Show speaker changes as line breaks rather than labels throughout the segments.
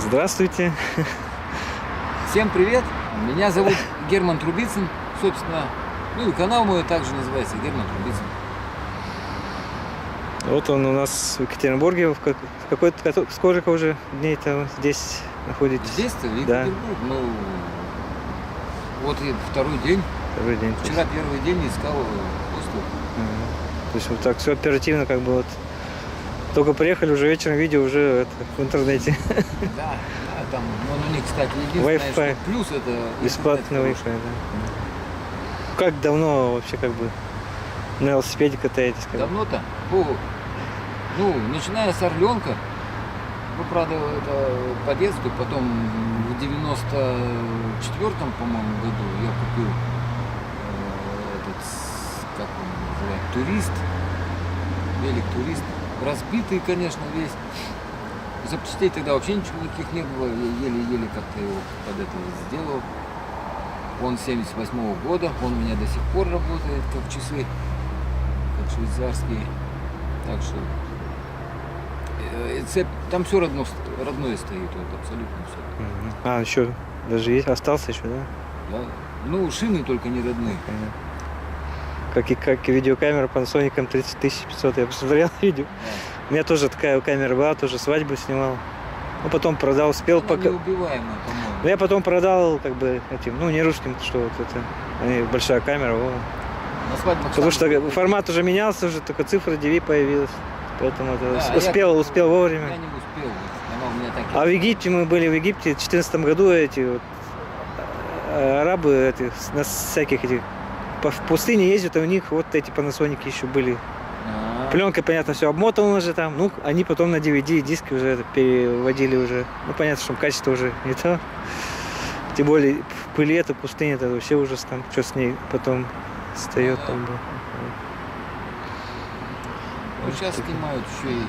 Здравствуйте.
Всем привет! Меня зовут Герман Трубицын, собственно, ну и канал мой также называется Герман Трубицын.
Вот он у нас в Екатеринбурге. Сколько уже дней-то здесь находитесь?
Здесь-то, в
Да.
Екатеринбург, ну, вот и второй день.
Второй день.
Вчера первый день искал хостел.
То есть вот так все оперативно, как бы вот. Только приехали, уже вечером видео уже в интернете.
Да, там, у них, кстати, единственное,
Wi-Fi.
что плюс это
Бесплатный
интернет
Wi-Fi,
хороший.
да. Как давно вообще как бы на велосипеде катаетесь? Как бы?
Давно-то? Ну, начиная с Орленка, ну, правда, это по детству, потом в 94-м, по-моему, году я купил как он называется, турист, велик-турист, разбитый, конечно, весь. Запчастей тогда вообще ничего никаких не было, я еле-еле как-то его под это сделал. Он 78-го года, он у меня до сих пор работает, как часы, как швейцарские. Так что цепь, там все родное стоит, вот, абсолютно все.
А, еще даже есть, остался еще, да?
Да? Ну, шины только не родные.
Как и видеокамера Panasonic 30500, я посмотрел видео.
Да.
У меня тоже такая камера была, тоже свадьбу снимал. Ну, потом продал, успел
Она
пока.
неубиваемая, по-моему.
Ну, я потом продал, как бы, этим, ну, не русским, что вот это, большая камера, во.
На свадьбах
Потому
сам-
что формат уже менялся, уже только цифра DV появилась. Поэтому это
Да,
успел
я
вовремя.
не успел, она у меня так и-
А в Египте мы были, в Египте в 2014 году эти вот, арабы на всяких этих в пустыне ездят, а у них вот эти Panasonic еще были.
А,
Пленка, понятно, все обмотано уже там. Ну, они потом на DVD диски уже это переводили уже. Ну, понятно, что качество уже не то. Тем более в пыли это пустыня, это вообще ужас там, что с ней потом встает
Ну да.
там.
ну, сейчас снимают еще и...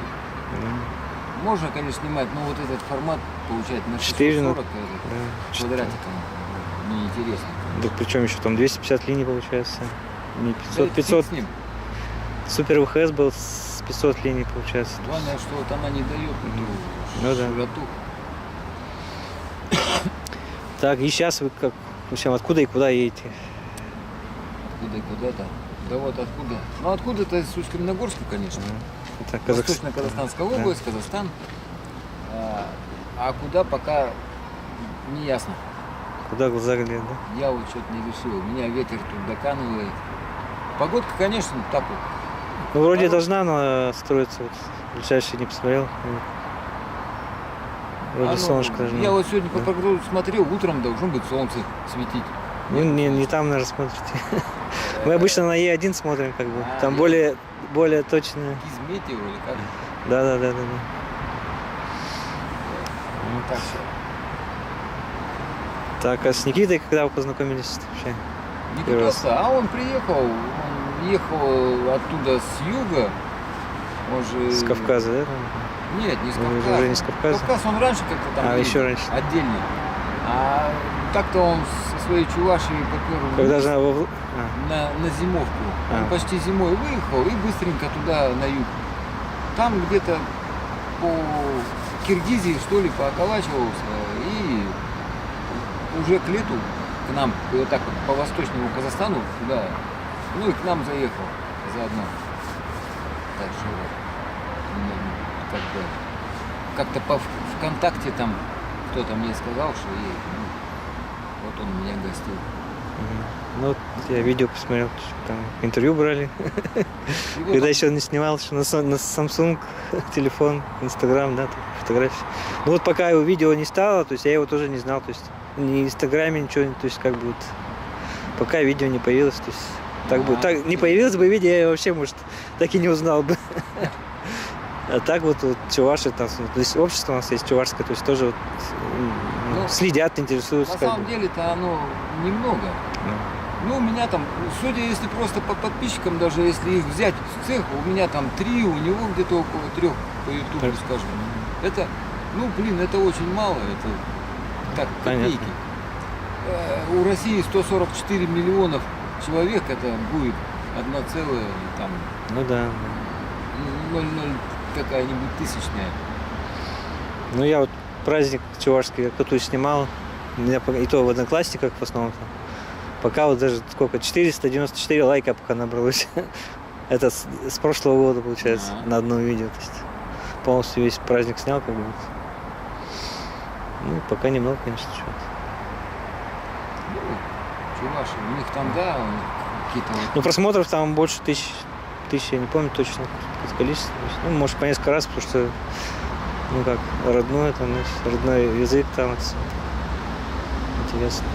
Можно, конечно, снимать, но вот этот формат получается на
4,
640
да.
этот, квадратиком. Неинтересно.
Да причем еще там 250 линий получается. Не
Да
500,
и
500.
фиг с ним.
Супер ВХС был с 500 линий получается.
Главное, что вот она не дает
Ну
эту
да.
широту.
Так, и сейчас вы как, в общем, откуда и куда едете?
Откуда и куда-то. Да вот откуда. Ну откуда-то из Усть-Каменогорска, конечно.
Это Казахстан.
Восточно-Казахстанская
Да.
область, Казахстан. А куда пока не ясно.
Куда глаза глядят, да?
Я вот что-то не решил. Меня ветер тут доканывает. Погодка, конечно, так вот.
Ну, вроде
А,
должна она строиться, вот, в ближайшие не посмотрел. Вроде
ну,
солнышко должно.
Я вот сегодня по
Да.
прогнозу смотрел, утром должно быть солнце светить.
Ну, не там, наверное, смотрите. Мы обычно на Е1 смотрим, как бы.
А,
Там
Е1.
более точно.
Кизметео или как?
Да.
Так что.
Так, а с Никитой когда вы познакомились вообще?
Не
Первый раз.
пытался, а он приехал, он ехал оттуда с юга. Он же...
С Кавказа, да?
Нет, не с
Вы
Кавказа.
уже не с Кавказа?
Кавказ он раньше как-то там
А,
ездил,
еще раньше.
отдельно. А так-то он со своей Чувашией попер
Когда
вниз
же
на зимовку. Он
А.
почти зимой выехал и быстренько туда на юг. Там где-то по Киргизии, что ли, пооколачивался и уже к лету к нам, вот так вот по восточному Казахстану, туда, ну и к нам заехал заодно. Так что как бы как-то по ВКонтакте там кто-то мне сказал, что вот он меня гостил.
Ну, вот я видео посмотрел, там интервью брали.
И вот
Когда
он-
еще не снимал, что на Samsung телефон, Instagram, да, там фотографии. Ну вот пока его видео не стало, то есть я его тоже не знал, то есть ни в Инстаграме ничего, то есть как бы вот, пока видео не появилось, то есть так бы, так не появилось бы видео, я вообще, может, так и не узнал бы. А так вот чуваши, там, то есть общество у нас есть чувашское, то есть тоже вот,
Ну,
следят, интересуются.
На
как
самом
бы.
деле-то оно немного. Ну, у меня там, судя если просто по подписчикам, даже если их взять в цех, у меня там 3, у него где-то около 3 по ютубу,
Так.
скажем. Это, ну, блин, это очень мало, это так,
Понятно.
копейки. У России 144 миллионов человек, это будет 1, там,
Ну да.
0,0 какая-нибудь тысячная.
Ну я вот праздник чувашский, я кто-то снимал. У меня и то в Одноклассниках в основном. Пока вот даже сколько, 494 лайка пока набралось. Это с прошлого года, получается, на одном видео. То есть полностью весь праздник снял, как бы. Ну, пока немного, конечно, чего-то.
Ну, чуваши, у них там, да, у них какие-то вот...
Ну, просмотров там больше тысяч, я не помню точно количество. Ну, может, по несколько раз, потому что, ну, как, родной, там, родной язык там, это всё интересно.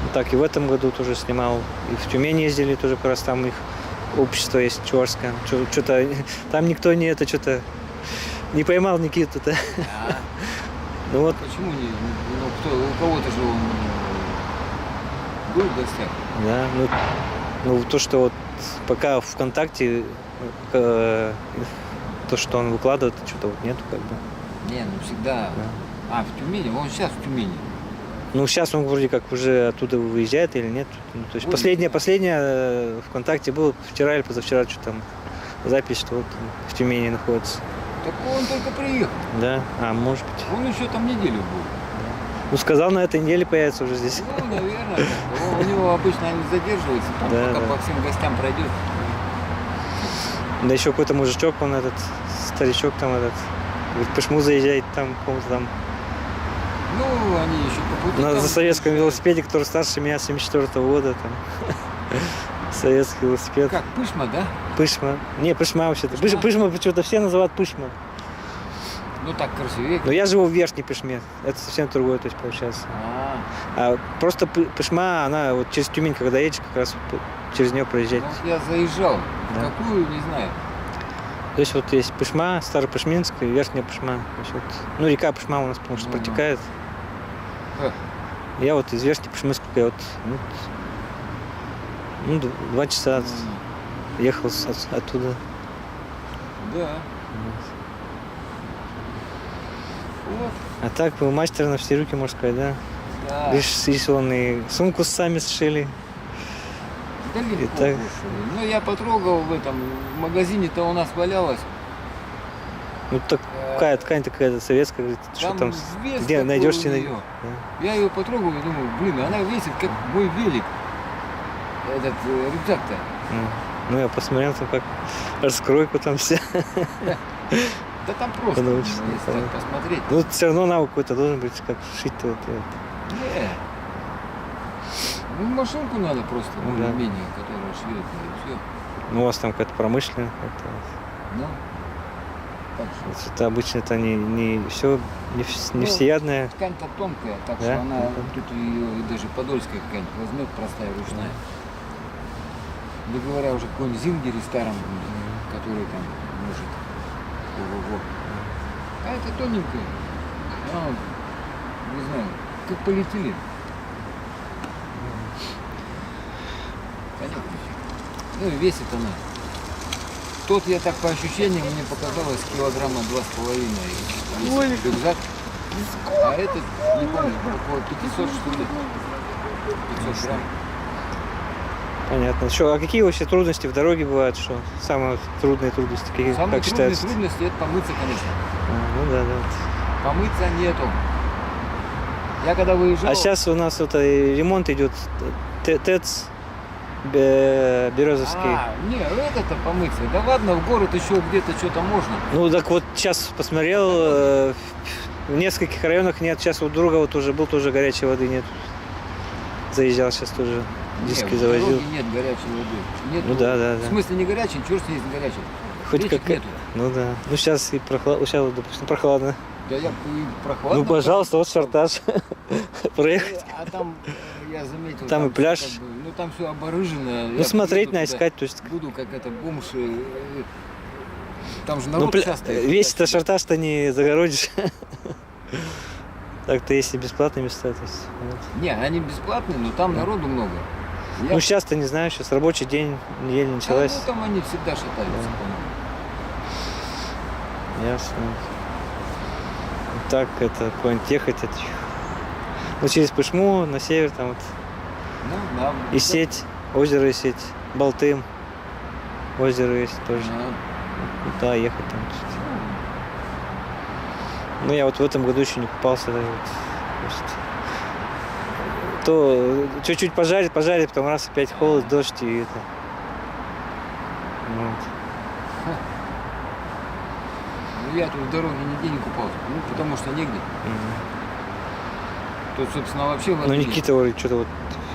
Ну, так, и в этом году тоже снимал. И в Тюмень ездили тоже, как раз там их общество есть чувашское. Что-то там никто не это, что-то не поймал Никиту-то.
А,
Ну вот,
почему не? Ну, кто, у кого-то же он был в гостях.
да, ну то, что вот пока ВКонтакте то, что он выкладывает, что-то вот нету, как бы.
Не, ну всегда.
Да.
А, в Тюмени? Он сейчас в Тюмени.
Ну, сейчас он вроде как уже оттуда выезжает или нет. Ну, то есть
Ой,
последнее ВКонтакте было вчера или позавчера, что там запись, что вот в Тюмени находится.
Так он только приехал.
Да? А, может быть.
Он еще там неделю был.
Ну, сказал, на этой неделе появится уже здесь.
Ну, наверное. У него обычно они задерживаются, там,
Да,
пока
да.
по всем гостям пройдет.
Да еще какой-то мужичок, он этот, старичок там этот, говорит, почему заезжает там, кому-то там,
Ну, они еще по пути.
за
там
советском
приезжают.
велосипеде, который старше меня, 74-го года, там, советский велосипед.
Как, Пышма, да?
Пышма. Не, Пышма вообще-то.
Пышма?
Пышма почему-то все называют Пышма.
Ну, так красивее.
Но я живу в Верхней Пышме. Это совсем другое, то есть, получается.
А,
А просто Пышма, она вот через Тюмень, когда едешь, как раз через нее проезжать.
ну, я заезжал.
Да.
Какую, не знаю.
То есть вот есть Пышма, Старопышминская, Верхняя Пышма. То есть вот, ну, река Пышма у нас, потому что
Ага.
протекает.
Эх.
Я вот из Верхней Пышмы, сколько я вот, ну, 2 часа ехал оттуда.
Да. Вот.
А так, вы мастер на все руки, можно сказать, да?
Да.
Видишь, вон и сумку сами сшили.
Да легко
И так.
кушали. Ну, я потрогал в этом магазине-то у нас валялось.
Ну, такая ткань такая советская, говорит, что там,
вес
где
такой
найдешь,
у
не найдешь.
неё. Я ее потрогал и думаю, блин, она весит как мой велик. Этот рюкзак-то.
Ну, я посмотрел, там как раскройку там все.
Да там просто,
Научишься,
если так посмотреть.
Ну, все равно навык какой-то должен быть, как шить-то вот.
Не. Ну, машинку надо просто,
Ну, да.
более-менее, которая шьет, и все.
Ну, у вас там какая-то промышленная.
Ну, так что.
Это обычно это не все, не
Ну,
всеядная.
Ткань-то тонкая, так
Да?
что она,
Ну,
тут ее и даже подольская какая-нибудь возьмет, простая ручная. Не говоря уже какой-нибудь зингере старом, который там может. Ого-го. А это тоненькая. Не знаю, как полиэтилен. Понятно. Ну и весит она. Тот, я так по ощущениям, мне показалось, килограмма 2,5 весит рюкзак. А этот, не помню, около 500 что ли. 500 грамм.
Понятно. Что, а какие вообще трудности в дороге бывают? Что самые трудные трудности? Какие,
Самые
как
трудные
считается?
трудности это помыться, конечно.
Ну да, да.
Помыться нету. Я когда выезжал...
А сейчас у нас вот ремонт идет ТЭЦ Березовский.
не, это-то помыться. Да ладно, в город еще где-то что-то можно.
Ну так вот сейчас посмотрел, в нескольких районах нет. Сейчас у друга вот уже был, тоже горячей воды нет. Заезжал сейчас тоже, диски
Нет, в
завозил.
дороге нет горячей воды. Нету.
Ну да, да,
В
да.
смысле не горячей, черт с ней с горячей.
Хоть
Речек
как.
нету.
Ну да. Ну сейчас и прохладно. Сейчас, допустим, прохладно.
Да я и прохладно.
Ну пожалуйста, вот шартаж. Проехать.
А там, я заметил,
Там и пляж.
как бы, ну там все оборыжено.
Ну смотреть, искать, то есть.
Буду как это бомж. Там же
Ну,
народ часто.
весь это шартаж-то не загородишь. Так-то есть и бесплатные места. То есть, вот.
Не, они бесплатные, но там народу много.
Ну сейчас-то не знаю, сейчас рабочий день, неделя началась.
Ну там они всегда шатаются, по-моему.
Ясно. Так, это куда-нибудь ехать. Это... Ну через Пышму, на север, там вот.
Ну, да.
И сеть, озеро и сеть, Балтым. Озеро есть тоже.
Ага.
Да, ехать там. Ну, я вот в этом году еще не купался. Да, вот. То чуть-чуть пожарит, потом раз опять холод, дождь и это. Вот.
Ну, я тут в дороге нигде не купался. Ну, потому что негде. Тут, собственно, вообще воды
Ну,
нет.
Никита вроде что-то вот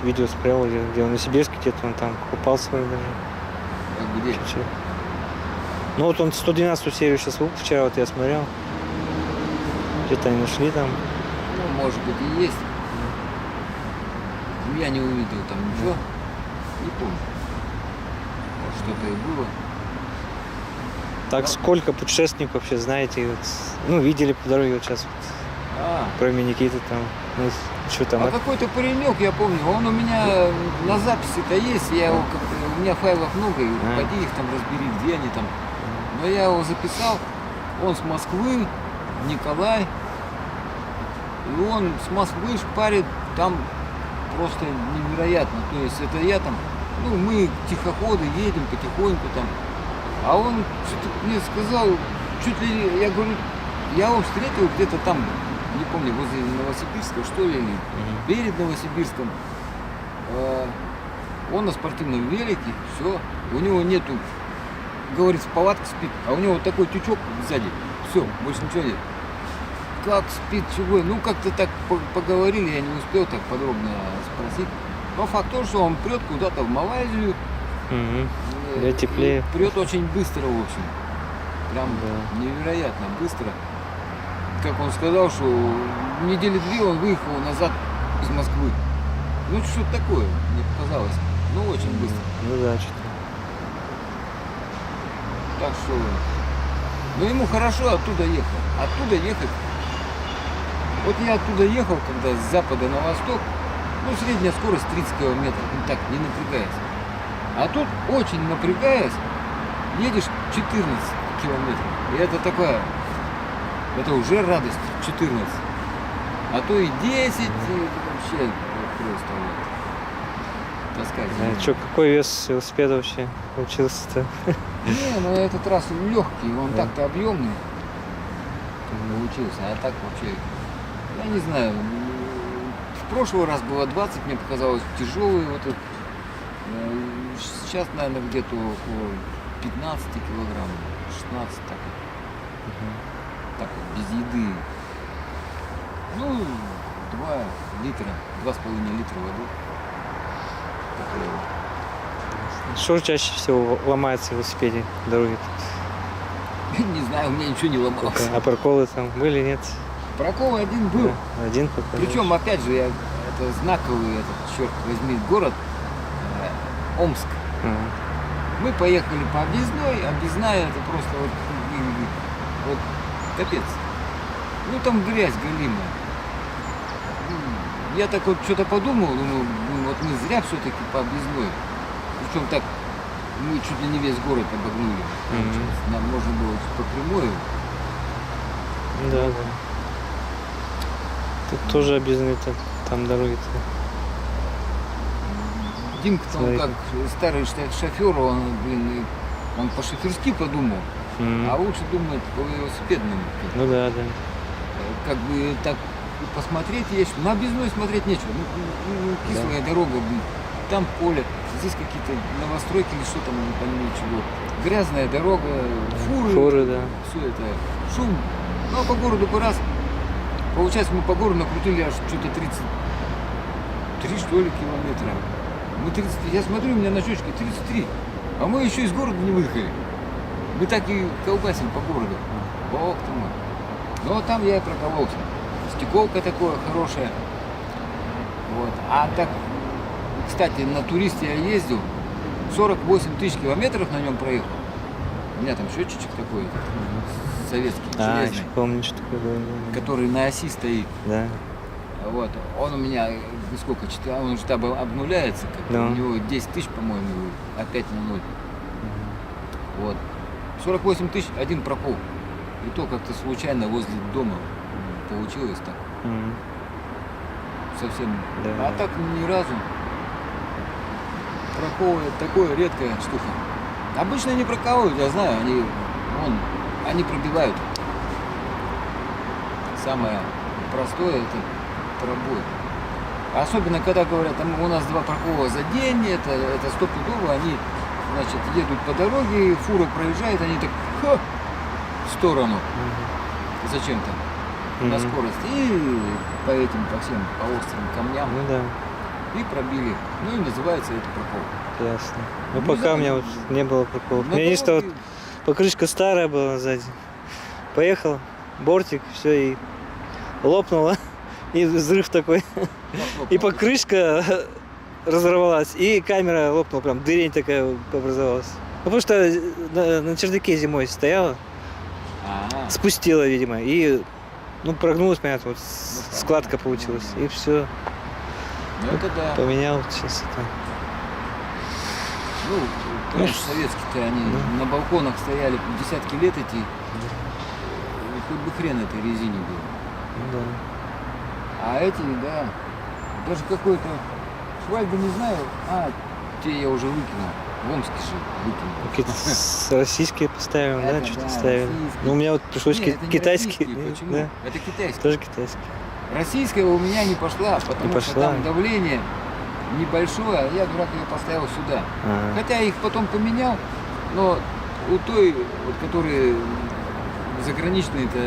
видео смотрел, где он на Сибирске где-то он там купался вроде даже.
А где?
Чуть-чуть. Ну вот он 112 серию сейчас выпустил, вчера вот я смотрел. Где-то они нашли там.
Ну, может быть, и есть. Я не увидел там ничего. Не помню. Может, что-то и было.
Так,
Ну.
сколько путешественников вообще знаете? Вот, ну, видели по дороге вот сейчас, вот,
А,
кроме Никиты там. Ну, что там?
а какой-то паренек, я помню, он у меня на записи-то есть, я его у меня файлов много, и поди их там разбери, где они там. Но я его записал, он с Москвы, Николай, и он с Москвы шпарит там просто невероятно. То есть это я там, ну мы тихоходы едем потихоньку там, а он что-то мне сказал, чуть ли, я говорю, я его встретил где-то там, не помню, возле Новосибирска, что ли, или перед Новосибирском. Он на спортивном велике, все, у него нету, говорит, в палатке спит, а у него вот такой тючок сзади, все, больше ничего нет. Как спит, чего, ну как-то так поговорили, я не успел так подробно спросить. Но факт то, что он прет куда-то в Малайзию,
Где теплее.
прет очень быстро, в общем, прям
Да.
невероятно быстро. Как он сказал, что недели 2 он выехал назад из Москвы. Ну что-то такое, мне показалось. Ну очень быстро.
Ну да, что-то.
Так что, ну ему хорошо оттуда ехать. Оттуда ехать. Вот я оттуда ехал, когда с запада на восток, ну средняя скорость 30 километров, ну так, не напрягаясь. А тут очень напрягаясь, едешь 14 километров. И это такая, это уже радость, 14. А то и 10, и вообще просто вот, таскать.
А что, какой вес велосипеда вообще получился-то?
Не, ну этот раз легкий, он
Да.
так-то объемный получился, а так вообще, я не знаю, в прошлый раз было 20, мне показалось тяжелый, вот этот, сейчас, наверное, где-то около 15 килограмм, 16 так, так вот, без еды. Ну, 2 литра, 2,5 литра воды. Такое вот.
Что чаще всего ломается в велосипеде в дороге?
Не знаю, у меня ничего не ломалось.
А проколы там были, нет?
Прокол один был.
Да, один пока.
Причем, опять же, это знаковый, этот, черт возьми, город Омск. Мы поехали по объездной, объездная это просто вот капец. Ну там грязь галимая. Я так вот что-то подумал, думаю, вот мы зря все-таки по объездной. Причем так, мы чуть ли не весь город обогнули. Нам можно было по прямой.
Да, да. Тут тоже объездные там дороги-то.
Димка там
Смотри.
как старый шофер, он, блин, он по-шоферски подумал, а лучше думает по велосипедному.
Ну да, да.
Как бы так посмотреть есть, на объездной смотреть нечего. Ну, кислая дорога, блин, там поле, здесь какие-то новостройки или что там, не пойму чего. Грязная дорога,
Фуры, да.
все это, шум. Ну а по городу бы раз. Получается, мы по городу накрутили аж что-то 33, что ли, километра. Мы 30, я смотрю, у меня на счетчике 33, а мы еще из города не выехали. Мы так и колбасим по городу. Бог ты мой. Ну а там я и прокололся. Стекловка такое хорошее. Вот. А так, кстати, на туристе я ездил, 48 тысяч километров на нем проехал. У меня там счетчик такой, советский, железный,
Еще помню, что такое было. Да.
который на оси стоит.
Да.
Вот. Он у меня, сколько, он же там обнуляется,
Да.
у него 10 тысяч, по-моему, опять на ноль. Вот. 48 тысяч, один прокол. И то как-то случайно возле дома получилось так. Совсем.
Да.
А так ни разу. Прокол это такое редкая штука. Обычно не прокалывают, я знаю, они пробивают. Самое простое это пробой. Особенно когда говорят, там у нас 2 прокола за день, это стопудово, они, значит, едут по дороге, фура проезжает, они так в сторону. Зачем-то. На скорость. И по всем, по острым камням.
Ну да,
И пробили. Ну и называется это прокол.
ясно. Ну
Не
пока
знаю,
у меня вот не было проколов.
На
У меня единственное, вот
дороге
покрышка старая была сзади. Поехал, бортик, все, и лопнуло. И взрыв такой. И покрышка разорвалась, и камера лопнула, прям дырень такая образовалась. Ну, потому что на чердаке зимой стояла,
А,
спустила, видимо, и ну, прогнулась, понятно, вот складка получилась. И все,
ну это да.
поменял сейчас это.
Ну, конечно, советские-то они на балконах стояли десятки лет эти. И хоть бы хрен этой резине был.
Ну да.
А эти, да, даже какой-то швальбы не знаю, те я уже выкинул. В Омске же выкинул.
Какие-то российские поставим, да,
Это
что-то
да,
ставили.
российские.
Ну, у меня вот пришлось
Нет, это не
китайский.
российские, Почему?
Да,
Это китайский.
тоже китайский.
Российская у меня не пошла, потому
Не
что
пошла.
там давление небольшое, а я, дурак, ее поставил сюда.
А,
Хотя я их потом поменял, но у той, вот, которые заграничные-то,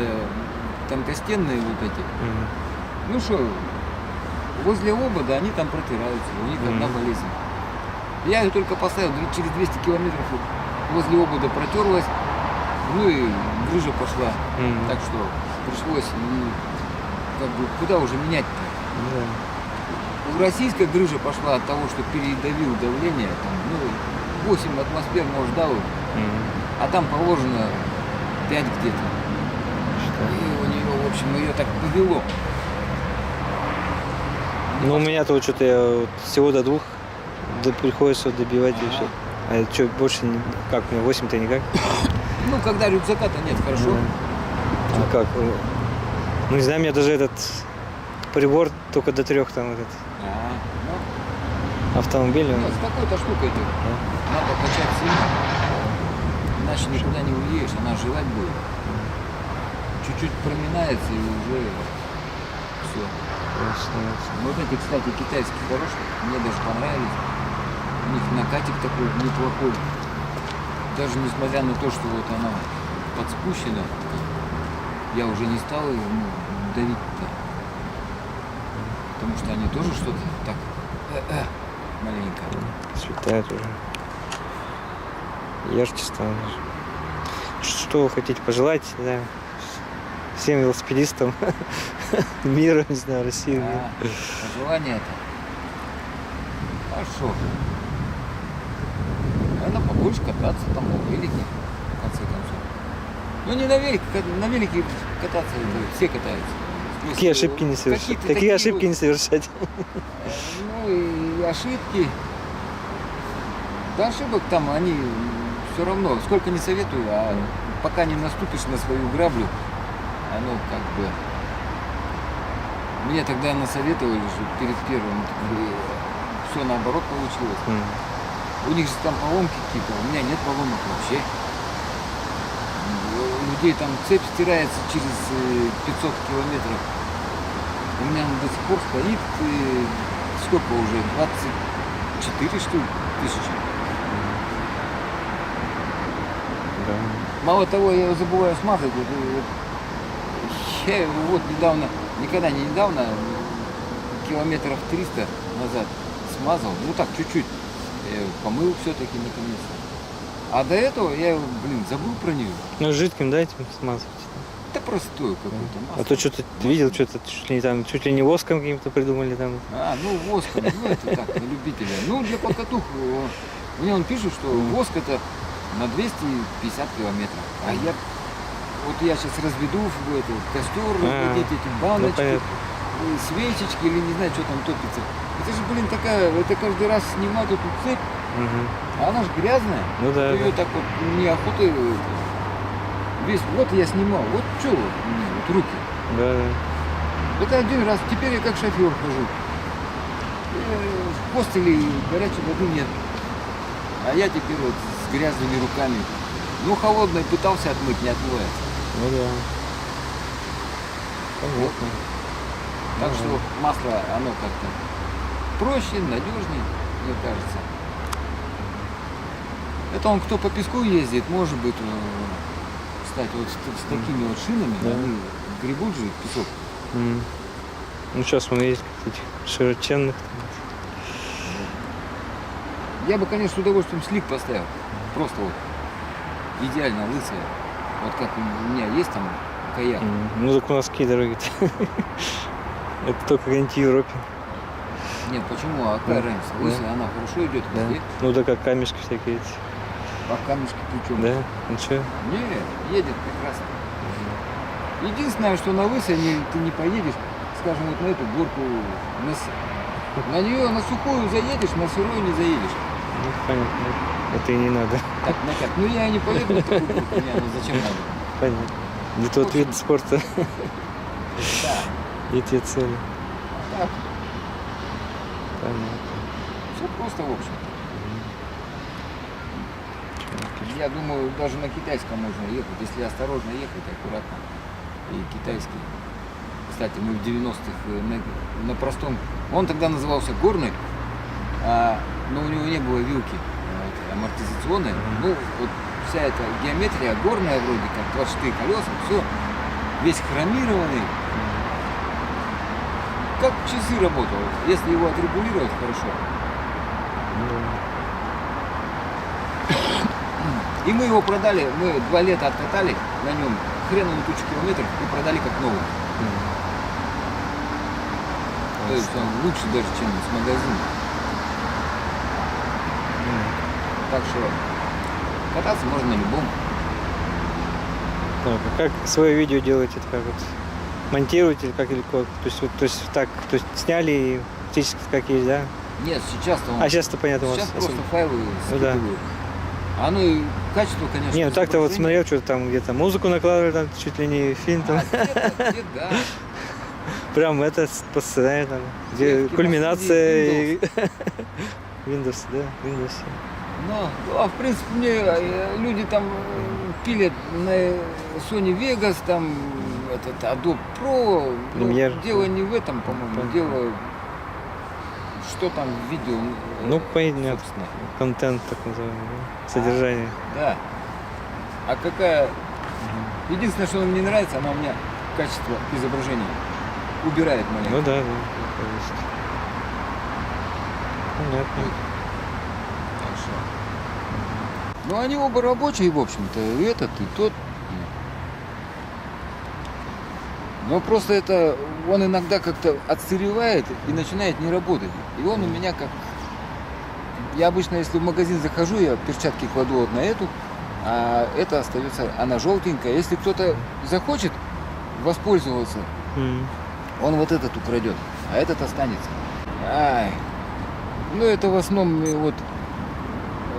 тонкостенные вот эти,
мгм.
ну что, возле обода они там протираются, у них одна
Мгм.
болезнь. Я ее только поставил, через 200 километров возле обода протерлась, ну и грыжа пошла.
Мгм.
Так что пришлось, как бы, куда уже менять-то?
Ну да.
У российской грыжа пошла от того, что передавил давление, там, ну, 8 атмосфер, может, дал,
Мгм.
а там положено 5 где-то.
Что?
И у нее, в общем, ее так повело.
Ну, у меня-то вот что-то я вот всего до 2 приходится добивать и
Ага.
все. А что, больше не... Как, у меня 8-то никак?
Ну, когда рюкзака-то нет, хорошо.
Да. А как? Ну, не знаю, у меня даже этот прибор только до 3 там этот
Ну,
автомобильный.
нет, с такой-то штукой-то надо качать сильно, иначе никуда не уедешь, она жевать будет. Чуть-чуть проминается и уже все.
Ясно, ясно.
Вот эти, кстати, китайские хорошие, мне даже понравились. У них накатик такой неплохой. Даже несмотря на то, что вот она подспущена, я уже не стал ее давить-то. Потому что они тоже что-то так маленько.
Цветает уже. Ярче стало даже. Что вы хотите пожелать, да, всем велосипедистам мира, не знаю, России.
Пожелание это. Хорошо. Надо побольше кататься там на велике, в конце концов. Ну не на велике, на велике кататься это все катаются. В смысле,
Какие ошибки не совершать?
какие-то
Какие
такие
ошибки не совершать?
Ну и ошибки. Да ошибок там они все равно, сколько не советую, а пока не наступишь на свою граблю, оно как бы... Мне тогда насоветовали, что перед первым все наоборот получилось. У них же там поломки какие-то, у меня нет поломок вообще. У людей там цепь стирается через 500 километров. У меня он до сих пор стоит, сколько уже, 24 что ли, тысячи.
Да.
Мало того, я его забываю смазать. Я его вот недавно, недавно, километров 300 назад смазал. Ну так, чуть-чуть. Я его помыл все-таки наконец-то. А до этого я его, забыл про нее.
Ну, жидким дайте смазывать.
Это простое какое-то масло.
А то что-то видел, что-то чуть ли не воском каким-то придумали там.
Ну воском, ну это так, на любителя. Ну для покатух, мне он пишет, что воск это на 250 километров. А я сейчас разведу в этот костер, эти баночки,
понятно.
свечечки или не знаю, что там топится. Это же, такая, это каждый раз снимать эту цепь,
Мгм.
а она же грязная.
Ну да,
Ее
да.
так вот неохота весь, вот я снимал, вот что вот мне, вот руки.
Да, да.
Это один раз, теперь я как шофер хожу. В постели горячей воды нет. А я теперь вот с грязными руками. Ну, холодной пытался отмыть, не отмывается.
Ну да. Понятно.
Так
Ага.
что масло, оно как-то проще, надежнее, мне кажется. Это он, кто по песку ездит, может быть, кстати, вот с такими вот шинами,
Да.
они гребут же песок.
М. Ну, сейчас он есть этих широченных.
Я бы, конечно, с удовольствием слик поставил. Просто вот идеально лысая. Вот как у меня есть там каяк.
Ну, так у нас какие дороги-то? Это только где-нибудь в Европе.
Нет, почему? А какая
Да.
разница?
Да.
Лысая, она хорошо идет
Да.
везде.
Ну, да как камешки всякие эти.
А камешки причем?
Да, ну что?
Не, едет прекрасно. Единственное, что на лысой ты не поедешь, скажем, вот на эту горку, на нее на сухую заедешь, на сырую не заедешь.
Ну, понятно. Это и не надо.
Так, накат. Ну я не поеду на такую горку, мне ну зачем надо?
Понятно. Не тот
общем-
вид спорта,
Да,
не те цели.
так,
Понятно.
все просто в общем. Я думаю, даже на китайском можно ехать, если осторожно ехать, аккуратно. И китайский. Кстати, мы в 90-х на простом... Он тогда назывался горный, но у него не было вилки амортизационной. Ну, вот вся эта геометрия горная вроде как, 26 колеса, все, весь хромированный. Как часы работал, если его отрегулировать хорошо. И мы его продали, мы 2 лета откатали на нем, хрен на тучу километров, и продали как новый. То есть он лучше даже, чем с магазина. Так что кататься можно на любом.
Так, а как свое видео делаете? Это как вот монтируете или как или как? То есть так, то есть сняли и фактически как есть, да?
Нет, сейчас-то он...
А сейчас-то понятно у вас.
Сейчас просто
особо.
файлы
Ну да.
скидываю. Оно и качество, конечно.
Не, ну так-то вот
изображения.
смотрел, что там где-то музыку накладывали, там чуть ли не фильм там.
Где-то, да.
Прям это по сценарию там, где
Девки
кульминация и Windows, да, Windows.
Ну, а в принципе мне люди там пилят на Sony Vegas, там этот Adobe Pro. Ну,
Premiere.
дело не в этом, по-моему,
Понятно.
дело что там в видео.
Ну, понятно,
собственно.
контент так называемый, да? Содержание.
Да. А какая... Единственное, что мне не нравится, она у меня качество изображения убирает маленько.
Ну да, да. то есть. Понятно.
Так что... Ну, они оба рабочие, в общем-то, и этот, и тот. Но просто это, он иногда как-то отсыревает и начинает не работать. И он у меня как... Я обычно, если в магазин захожу, я перчатки кладу вот на эту, а это остается, она желтенькая. Если кто-то захочет воспользоваться, он вот этот украдет, а этот останется. Ай. Ну, это в основном вот...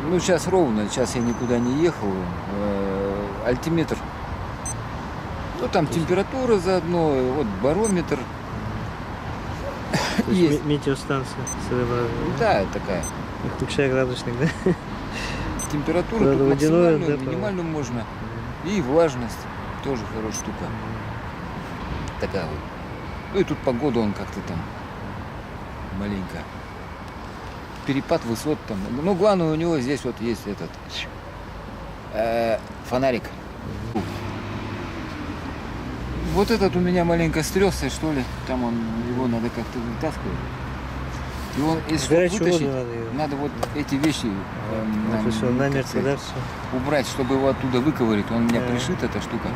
Ну, сейчас ровно, сейчас я никуда не ехал. Альтиметр. Ну, там температура заодно, вот барометр.
То есть
Есть.
метеостанция своеобразная.
Да, такая.
Включая градусник, да?
Температуру
Правда,
тут
водяное,
максимальную,
да,
минимальную можно. И влажность тоже хорошая штука. Такая вот. Ну и тут погода, он как-то там маленько. Перепад высот там. Ну, главное, у него здесь вот есть этот фонарик. Вот этот у меня маленько стрёсся, что ли. Там его надо как-то вытаскивать. И он, если
Горячую воду
вытащить,
надо её.
надо вот эти вещи
То есть он намертво, да, все.
убрать, чтобы его оттуда выковырить. Он у меня
Да.
пришит, эта штука.